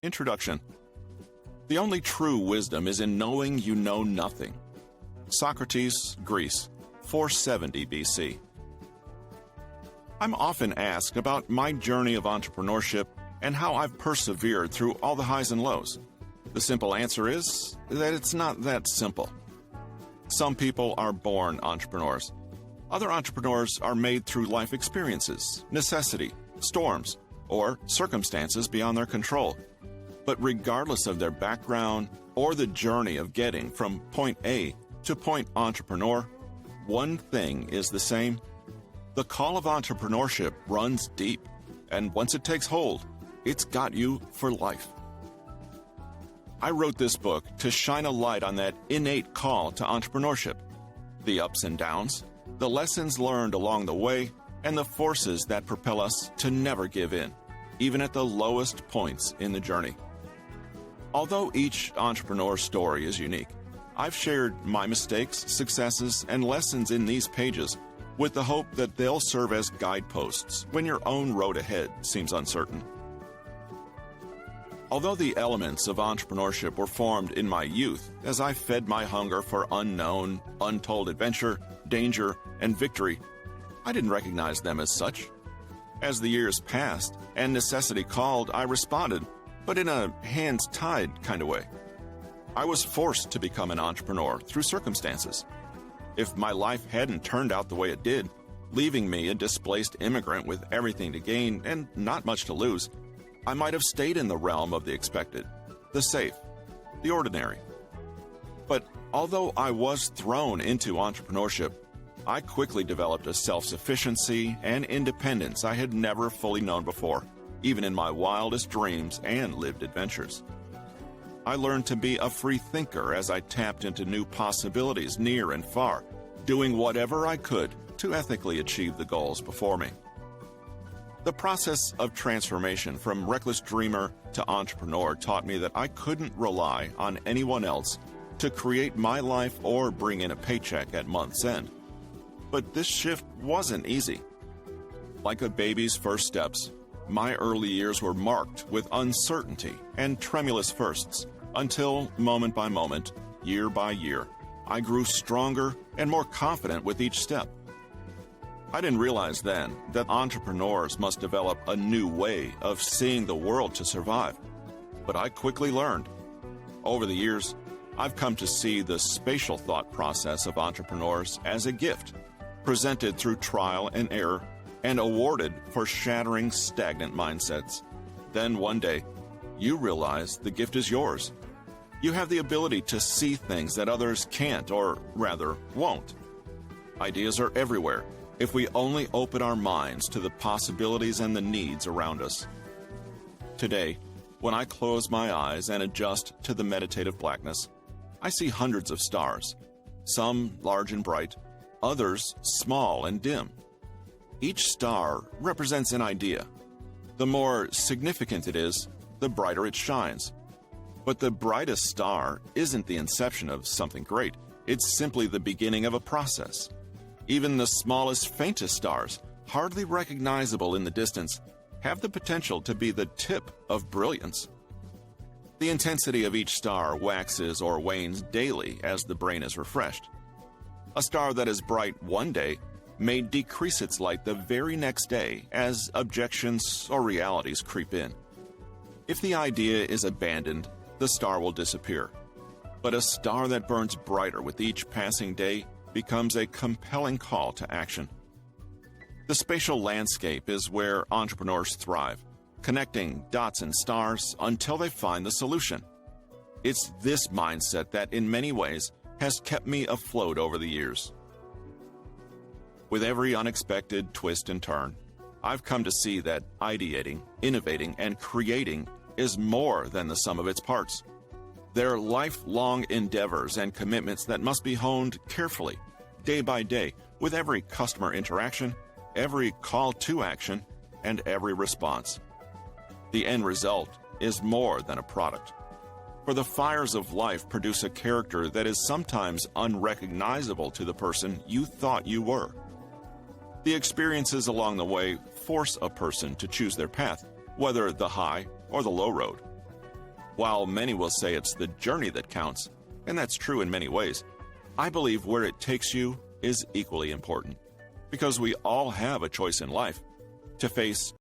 Introduction. The only true wisdom is in knowing you know nothing. Socrates, Greece, 470 BC. I'm often asked about my journey of entrepreneurship and how I've persevered through all the highs and lows. The simple answer is that it's not that simple. Some people are born entrepreneurs. Other entrepreneurs are made through life experiences, necessity, storms, or circumstances beyond their control. But regardless of their background or the journey of getting from point A to point entrepreneur, one thing is the same. The call of entrepreneurship runs deep, and once it takes hold, it's got you for life. I wrote this book to shine a light on that innate call to entrepreneurship, the ups and downs, the lessons learned along the way, and the forces that propel us to never give in, even at the lowest points in the journey. Although each entrepreneur's story is unique, I've shared my mistakes, successes, and lessons in these pages with the hope that they'll serve as guideposts when your own road ahead seems uncertain. Although the elements of entrepreneurship were formed in my youth as I fed my hunger for unknown, untold adventure, danger, and victory, I didn't recognize them as such. As the years passed and necessity called, I responded, but in a hands-tied kind of way. I was forced to become an entrepreneur through circumstances. If my life hadn't turned out the way it did, leaving me a displaced immigrant with everything to gain and not much to lose, I might have stayed in the realm of the expected, the safe, the ordinary. But although I was thrown into entrepreneurship, I quickly developed a self-sufficiency and independence I had never fully known before, even in my wildest dreams and lived adventures. I learned to be a free thinker as I tapped into new possibilities near and far, doing whatever I could to ethically achieve the goals before me. The process of transformation from reckless dreamer to entrepreneur taught me that I couldn't rely on anyone else to create my life or bring in a paycheck at month's end. But this shift wasn't easy. Like a baby's first steps, my early years were marked with uncertainty and tremulous firsts, until moment by moment, year by year, I grew stronger and more confident with each step. I didn't realize then that entrepreneurs must develop a new way of seeing the world to survive, but I quickly learned. Over the years, I've come to see the spatial thought process of entrepreneurs as a gift, presented through trial and error, and awarded for shattering stagnant mindsets. Then one day, you realize the gift is yours. You have the ability to see things that others can't, or rather, won't. Ideas are everywhere if we only open our minds to the possibilities and the needs around us. Today, when I close my eyes and adjust to the meditative blackness, I see hundreds of stars, some large and bright, others small and dim. Each star represents an idea. The more significant it is, the brighter it shines. But the brightest star isn't the inception of something great. It's simply the beginning of a process. Even the smallest, faintest stars, hardly recognizable in the distance, have the potential to be the tip of brilliance. The intensity of each star waxes or wanes daily as the brain is refreshed. A star that is bright one day may decrease its light the very next day as objections or realities creep in. If the idea is abandoned, the star will disappear. But a star that burns brighter with each passing day becomes a compelling call to action. The spatial landscape is where entrepreneurs thrive, connecting dots and stars until they find the solution. It's this mindset that, in many ways, has kept me afloat over the years. With every unexpected twist and turn, I've come to see that ideating, innovating, and creating is more than the sum of its parts. They're lifelong endeavors and commitments that must be honed carefully, day by day, with every customer interaction, every call to action, and every response. The end result is more than a product. For the fires of life produce a character that is sometimes unrecognizable to the person you thought you were. The experiences along the way force a person to choose their path, whether the high or the low road. While many will say it's the journey that counts, and that's true in many ways, I believe where it takes you is equally important. Because we all have a choice in life to face